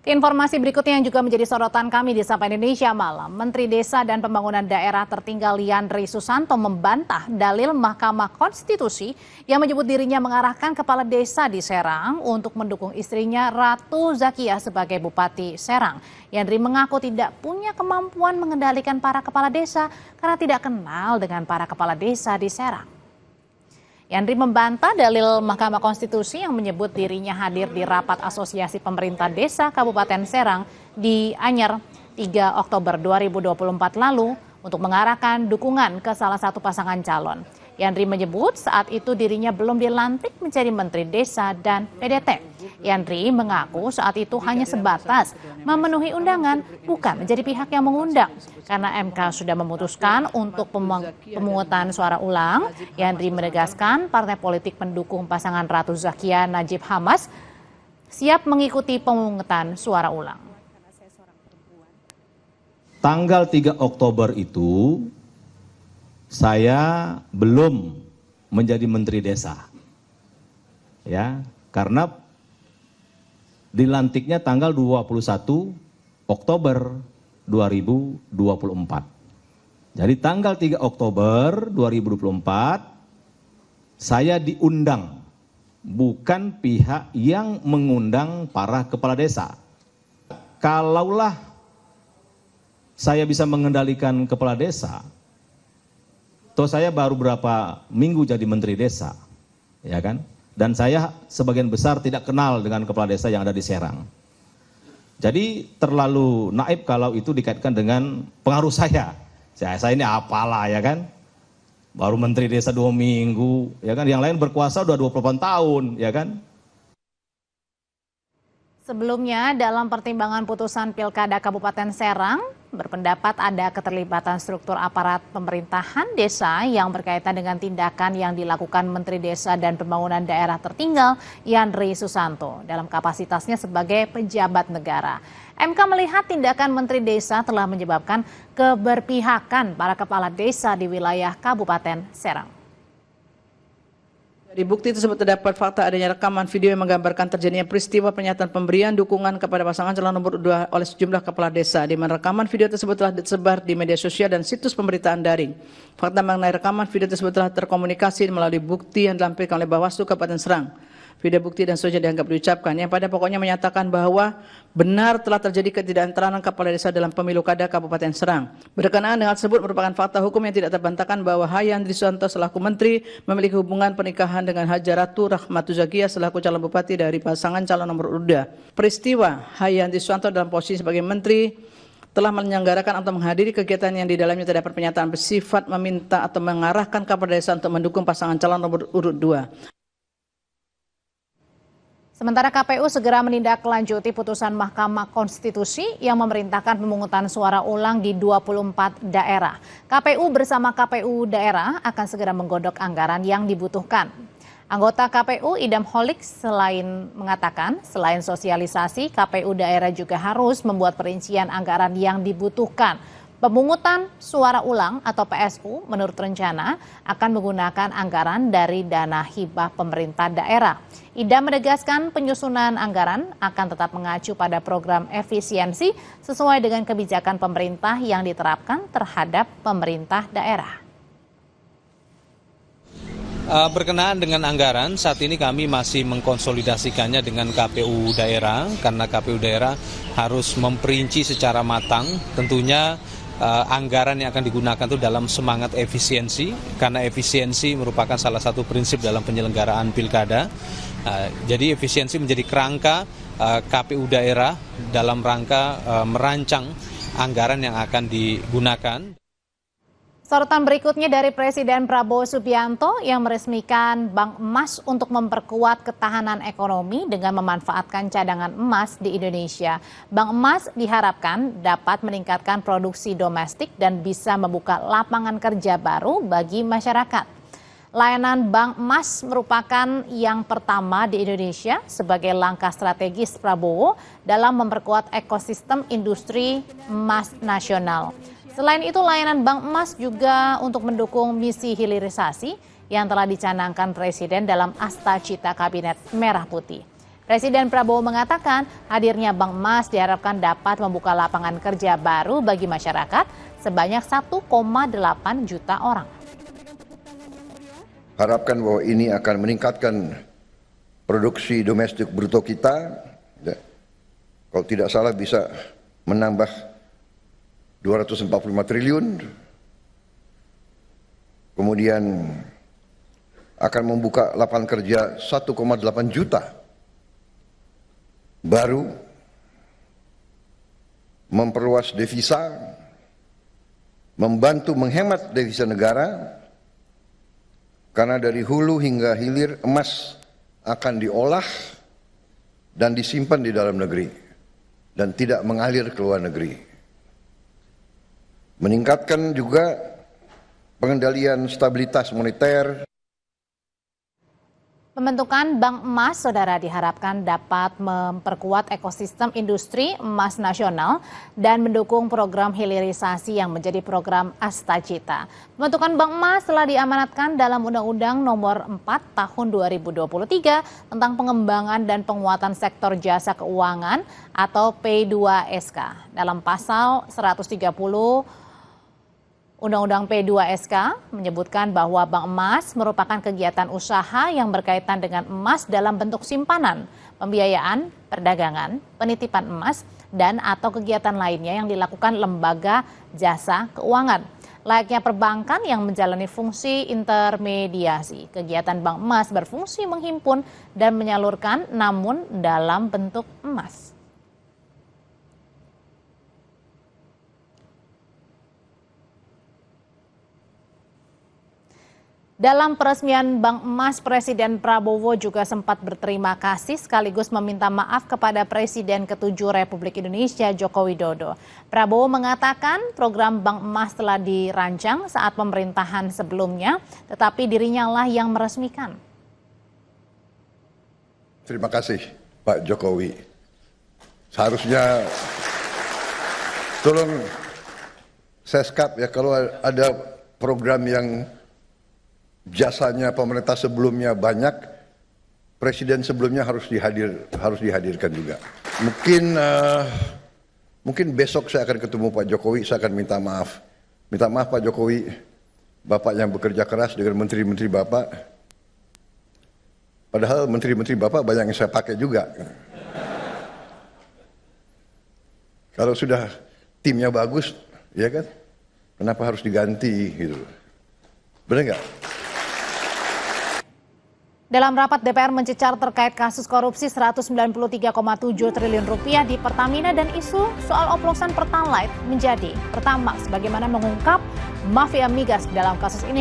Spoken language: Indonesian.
Informasi berikutnya yang juga menjadi sorotan kami di Sapa Indonesia Malam, Menteri Desa dan Pembangunan Daerah Tertinggal Yandri Susanto membantah dalil Mahkamah Konstitusi yang menyebut dirinya mengarahkan kepala desa di Serang untuk mendukung istrinya Ratu Zakiah sebagai Bupati Serang. Yandri mengaku tidak punya kemampuan mengendalikan para kepala desa karena tidak kenal dengan para kepala desa di Serang. Yandri membantah dalil Mahkamah Konstitusi yang menyebut dirinya hadir di rapat Asosiasi Pemerintah Desa Kabupaten Serang di Anyer 3 Oktober 2024 lalu untuk mengarahkan dukungan ke salah satu pasangan calon. Yandri menyebut saat itu dirinya belum dilantik menjadi Menteri Desa dan PDT. Yandri mengaku saat itu hanya sebatas memenuhi undangan, bukan menjadi pihak yang mengundang. Karena MK sudah memutuskan untuk pemungutan suara ulang, Yandri menegaskan partai politik pendukung pasangan Ratu Zakiah Najib Hamas siap mengikuti pemungutan suara ulang. Tanggal 3 Oktober itu saya belum menjadi Menteri Desa, ya, karena dilantiknya tanggal 21 Oktober 2024. Jadi tanggal 3 Oktober 2024 saya diundang, bukan pihak yang mengundang para kepala desa. Kalaulah saya bisa mengendalikan kepala desa, toh saya baru berapa minggu jadi Menteri Desa, ya kan? Dan saya sebagian besar tidak kenal dengan kepala desa yang ada di Serang. Jadi terlalu naif kalau itu dikaitkan dengan pengaruh saya. Saya ini apalah, ya kan? Baru Menteri Desa 2 minggu, ya kan? Yang lain berkuasa udah 28 tahun, ya kan? Sebelumnya, dalam pertimbangan putusan Pilkada Kabupaten Serang, berpendapat ada keterlibatan struktur aparat pemerintahan desa yang berkaitan dengan tindakan yang dilakukan Menteri Desa dan Pembangunan Daerah Tertinggal Yandri Susanto dalam kapasitasnya sebagai pejabat negara. MK melihat tindakan Menteri Desa telah menyebabkan keberpihakan para kepala desa di wilayah Kabupaten Serang. Dari bukti tersebut terdapat fakta adanya rekaman video yang menggambarkan terjadinya peristiwa pernyataan pemberian dukungan kepada pasangan calon nomor 2 oleh sejumlah kepala desa, di mana rekaman video tersebut telah disebar di media sosial dan situs pemberitaan daring. Fakta mengenai rekaman video tersebut telah terkomunikasi melalui bukti yang dilampirkan oleh Bawaslu Kabupaten Serang. Video bukti dan seterusnya dianggap diucapkan yang pada pokoknya menyatakan bahwa benar telah terjadi ketidaknetralan kepala desa dalam pemilu kada Kabupaten Serang. Berkenaan dengan tersebut merupakan fakta hukum yang tidak terbantahkan bahwa Yandri Susanto selaku menteri memiliki hubungan pernikahan dengan Haja Ratu Rahmatu Zakiah selaku calon bupati dari pasangan calon nomor 2. Peristiwa Yandri Susanto dalam posisi sebagai menteri telah menyelenggarakan atau menghadiri kegiatan yang di dalamnya terdapat pernyataan bersifat meminta atau mengarahkan kepala desa untuk mendukung pasangan calon nomor urut 2. Sementara KPU segera menindaklanjuti putusan Mahkamah Konstitusi yang memerintahkan pemungutan suara ulang di 24 daerah. KPU bersama KPU daerah akan segera menggodok anggaran yang dibutuhkan. Anggota KPU Idam Holik mengatakan selain sosialisasi, KPU daerah juga harus membuat perincian anggaran yang dibutuhkan. Pemungutan suara ulang atau PSU menurut rencana akan menggunakan anggaran dari dana hibah pemerintah daerah. Idam menegaskan penyusunan anggaran akan tetap mengacu pada program efisiensi sesuai dengan kebijakan pemerintah yang diterapkan terhadap pemerintah daerah. Berkenaan dengan anggaran, saat ini kami masih mengkonsolidasikannya dengan KPU daerah, karena KPU daerah harus memperinci secara matang tentunya anggaran yang akan digunakan itu dalam semangat efisiensi, karena efisiensi merupakan salah satu prinsip dalam penyelenggaraan pilkada. Jadi efisiensi menjadi kerangka KPU daerah dalam rangka merancang anggaran yang akan digunakan. Sorotan berikutnya dari Presiden Prabowo Subianto yang meresmikan Bank Emas untuk memperkuat ketahanan ekonomi dengan memanfaatkan cadangan emas di Indonesia. Bank Emas diharapkan dapat meningkatkan produksi domestik dan bisa membuka lapangan kerja baru bagi masyarakat. Layanan Bank Emas merupakan yang pertama di Indonesia sebagai langkah strategis Prabowo dalam memperkuat ekosistem industri emas nasional. Selain itu, layanan Bank Emas juga untuk mendukung misi hilirisasi yang telah dicanangkan Presiden dalam Asta Cita Kabinet Merah Putih. Presiden Prabowo mengatakan hadirnya Bank Emas diharapkan dapat membuka lapangan kerja baru bagi masyarakat sebanyak 1,8 juta orang. Harapkan bahwa ini akan meningkatkan produksi domestik bruto kita. Kalau tidak salah bisa menambah 245 triliun. Kemudian akan membuka lapangan kerja 1,8 juta baru, memperluas devisa, membantu menghemat devisa negara, karena dari hulu hingga hilir emas akan diolah dan disimpan di dalam negeri dan tidak mengalir ke luar negeri. Meningkatkan juga pengendalian stabilitas moneter. Pembentukan Bank Emas, Saudara, diharapkan dapat memperkuat ekosistem industri emas nasional dan mendukung program hilirisasi yang menjadi program Astagita. Pembentukan Bank Emas telah diamanatkan dalam Undang-Undang Nomor 4 Tahun 2023 tentang pengembangan dan penguatan sektor jasa keuangan atau P2SK. Dalam pasal 130 Undang-Undang P2SK menyebutkan bahwa Bank Emas merupakan kegiatan usaha yang berkaitan dengan emas dalam bentuk simpanan, pembiayaan, perdagangan, penitipan emas, dan atau kegiatan lainnya yang dilakukan lembaga jasa keuangan. Layaknya perbankan yang menjalani fungsi intermediasi, kegiatan Bank Emas berfungsi menghimpun dan menyalurkan namun dalam bentuk emas. Dalam peresmian Bank Emas, Presiden Prabowo juga sempat berterima kasih sekaligus meminta maaf kepada Presiden ke-7 Republik Indonesia Joko Widodo. Prabowo mengatakan program Bank Emas telah dirancang saat pemerintahan sebelumnya, tetapi dirinya lah yang meresmikan. Terima kasih Pak Jokowi. Seharusnya tolong seskap ya, kalau ada program yang jasanya pemerintah sebelumnya banyak, presiden sebelumnya harus dihadirkan juga. Mungkin besok saya akan ketemu Pak Jokowi, saya akan minta maaf. Minta maaf Pak Jokowi, Bapak yang bekerja keras dengan menteri-menteri Bapak. Padahal menteri-menteri Bapak banyak yang saya pakai juga. Kalau sudah timnya bagus, ya kan? Kenapa harus diganti gitu? Benar nggak? Dalam rapat DPR mencecar terkait kasus korupsi 193,7 triliun rupiah di Pertamina dan isu soal oplosan Pertalite menjadi Pertamax. Bagaimana mengungkap mafia migas dalam kasus ini?